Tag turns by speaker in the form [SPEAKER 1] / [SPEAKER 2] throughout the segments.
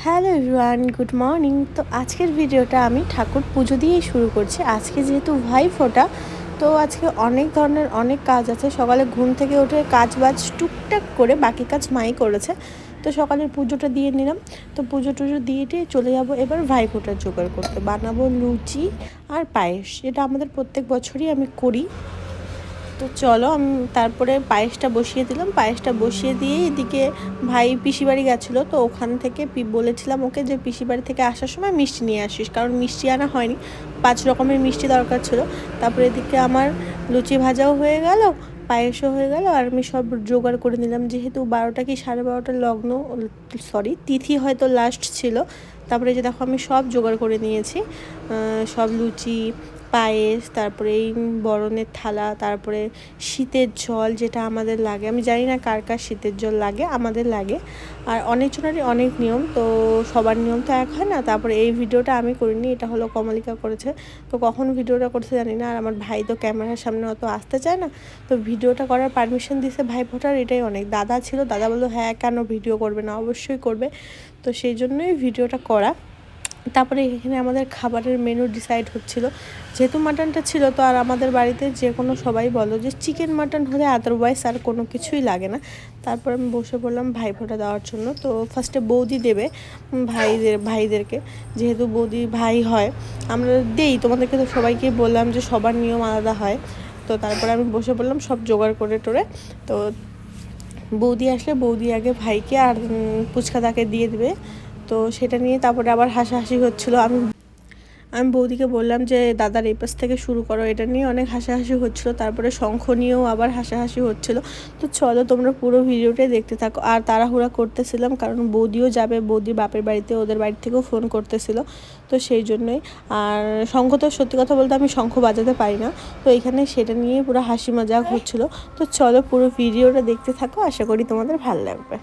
[SPEAKER 1] Hello everyone, good morning. তো আজকের ভিডিওটা আমি ঠাকুর পুজো দিয়েই শুরু করছি। আজকে যেহেতু ভাইফোঁটা, তো আজকে অনেক ধরনের অনেক কাজ আছে। সকালে ঘুম থেকে উঠে কাজ বাজ টুকটাক করে বাকি কাজ মাই করেছে। তো সকালের পুজোটা দিয়ে নিলাম। তো পুজো টুজো দিয়ে চলে যাব এবার ভাইফোঁটার জোগাড় করতে। বানাবো লুচি আর পায়েস, যেটা আমাদের প্রত্যেক বছরই আমি করি। তো চলো আমি তারপরে পায়েসটা বসিয়ে দিলাম। পায়েসটা বসিয়ে দিয়ে এদিকে ভাই পিসিবাড়ি গেছিলো, তো ওখান থেকে বলেছিলাম ওকে যে পিসিবাড়ি থেকে আসার সময় মিষ্টি নিয়ে আসিস, কারণ মিষ্টি আনা হয়নি, 5 রকমের মিষ্টি দরকার ছিল। তারপরে এদিকে আমার লুচি ভাজাও হয়ে গেল, পায়েসও হয়ে গেল, আর আমি সব জোগাড় করে নিলাম। যেহেতু 12টা কি 12:30 লগ্ন, তিথি হয়তো লাস্ট ছিল। তারপরে যে দেখো আমি সব জোগাড় করে নিয়েছি, সব লুচি, পায়েস, তারপরে এই বরণের থালা, তারপরে শীতের জল যেটা আমাদের লাগে। আমি জানি না কার কার শীতের জল লাগে, আমাদের লাগে। আর অনেকজনেরই অনেক নিয়ম, তো সবার নিয়ম তো এক হয় না। তারপরে এই ভিডিওটা আমি করিনি, এটা হলো কমলিকা করেছে। তো কখন ভিডিওটা করছে জানি না। আর আমার ভাই তো ক্যামেরার সামনে অত আসতে চায় না, তো ভিডিওটা করার পারমিশন দিয়েছে ভাইফোঁটার, এটাই অনেক। দাদা ছিল, দাদা বললো হ্যাঁ কেন ভিডিও করবে না, অবশ্যই করবে। তো সেই জন্যই ভিডিওটা করা। তারপরে এখানে আমাদের খাবারের মেনু ডিসাইড হচ্ছিল। যেহেতু মাটনটা ছিল, তো আর আমাদের বাড়িতে যে কোনো সবাই বলো যে চিকেন মাটন হলে আদারওয়াইজ আর কোনো কিছুই লাগে না। তারপর আমি বসে পড়লাম ভাইফোঁটা দেওয়ার জন্য। তো ফার্স্টে বৌদি দেবে ভাইদেরকে, যেহেতু বৌদি ভাই হয়। আমরা দেই, তোমাদেরকে তো সবাইকে বললাম যে সবার নিয়ম আলাদা হয়। তো তারপরে আমি বসে পড়লাম সব জোগাড় করে টোরে। তো বৌদি আসলে বৌদি আগে ভাইকে আর পুচকাদাকে দিয়ে দেবে। তো সেটা নিয়ে তারপরে আবার হাসাহাসি হচ্ছিলো। আমি বৌদিকে বললাম যে দাদার এই পাশ থেকে শুরু করো, এটা নিয়ে অনেক হাসাহাসি হচ্ছিলো। তারপরে শঙ্খ নিয়েও আবার হাসাহাসি হচ্ছিলো। তো চলো তোমরা পুরো ভিডিওটাই দেখতে থাকো। আর তাড়াহুড়া করতেছিলাম, কারণ বৌদিও যাবে, বৌদি বাপের বাড়িতে, ওদের বাড়ি থেকেও ফোন করতেছিল, তো সেই জন্যই। আর শঙ্খ তো সত্যি কথা বলতে আমি শঙ্খ বাজাতে পারি না, তো এখানে সেটা নিয়ে পুরো হাসি মজাক হচ্ছিলো। তো চলো পুরো ভিডিওটা দেখতে থাকো, আশা করি তোমাদের ভালো লাগবে।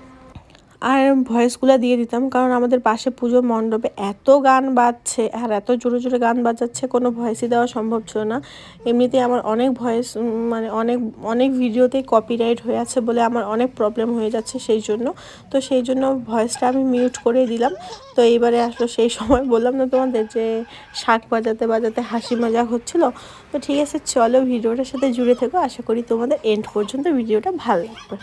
[SPEAKER 1] আর ভয়েসগুলো দিয়ে দিতাম, কারণ আমাদের পাশে পুজো মণ্ডপে এত গান বাজছে আর এত জোরে জোরে গান বাজাচ্ছে, কোনো ভয়েসই দেওয়া সম্ভব ছিল না। এমনিতেই আমার অনেক ভয়েস, মানে অনেক অনেক ভিডিওতেই কপিরাইট হয়ে আছে বলে আমার অনেক প্রবলেম হয়ে যাচ্ছে, সেই জন্য। তো সেই জন্য ভয়েসটা আমি মিউট করে দিলাম। তো এইবারে আসলো সেই সময়, বললাম না তোমাদের যে শাঁখ বাজাতে বাজাতে হাসি মজাক হচ্ছিলো। তো ঠিক আছে, চলো ভিডিওটার সাথে জুড়ে থেকো, আশা করি তোমাদের এন্ড পর্যন্ত ভিডিওটা ভালো লাগবে।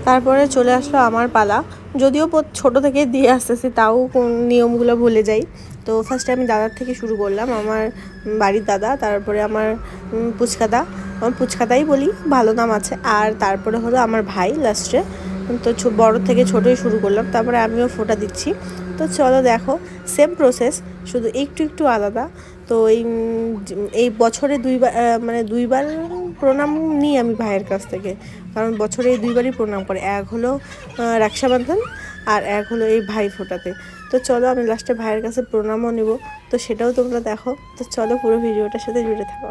[SPEAKER 1] তারপরে চলে আসলো আমার পালা। যদিও ছোটো থেকে দিয়ে আসতেছি, তাও নিয়মগুলো ভুলে যাই। তো ফার্স্টে আমি দাদার থেকে শুরু করলাম, আমার বাড়ির দাদা, তারপরে আমার পুচকাদা, আমার পুচকাটাই বলি, ভালো নাম আছে। আর তারপরে হলো আমার ভাই লাস্টে। তো বড় থেকে ছোটোই শুরু করলাম, তারপরে আমিও ফোঁটা দিচ্ছি। তো চলো দেখো, সেম প্রসেস, শুধু একটু একটু আলাদা। তো এই বছরে মানে দুইবার প্রণাম নিই আমি ভাইয়ের কাছ থেকে, কারণ বছরে এই দুইবারই প্রণাম করে। এক হলো রক্ষাবন্ধন, আর এক হলো এই ভাই ফোঁটাতে। তো চলো আমি লাস্টে ভাইয়ের কাছে প্রণামও নেব, তো সেটাও তোমরা দেখো। তো চলো পুরো ভিডিওটার সাথে জুড়ে থাকো।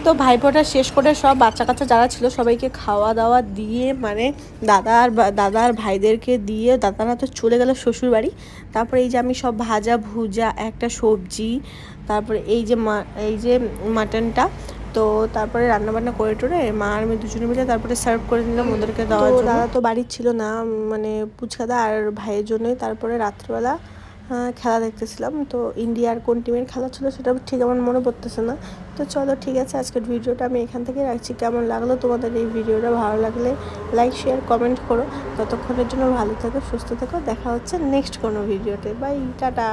[SPEAKER 1] তো ভাইফোঁটা শেষ করে সব বাচ্চা কাচ্চা যারা ছিল সবাইকে খাওয়া দাওয়া দিয়ে, মানে দাদা আর ভাইদেরকে দিয়ে দাদারা তো চলে গেল শ্বশুর বাড়ি। তারপরে এই যে আমি সব ভাজা ভুজা, একটা সবজি, তারপরে এই যে মাটনটা, তো তারপরে রান্নাবান্না করে টোরে মা আর আমি দুজনে মিলে তারপরে সার্ভ করে নিলাম ওদেরকে দেওয়ার জন্য। দাদা তো বাড়ির ছিল না, মানে পুচকাদা আর ভাইয়ের জন্যই তারপরে রাত্রিবেলা খেলা দেখতেছিলাম। তো ইন্ডিয়ার কোন টিমের খেলা ছিল সেটা ঠিক আমার মনে পড়তেছে না। তো চলো ঠিক আছে, আজকের ভিডিওটা আমি এখান থেকে রাখছি। কেমন লাগলো তোমাদের এই ভিডিওটা? ভালো লাগলে লাইক শেয়ার কমেন্ট করো। ততক্ষণের জন্য ভালো থেকো, সুস্থ থেকো, দেখা হচ্ছে নেক্সট কোনো ভিডিওতে। Bye, tata.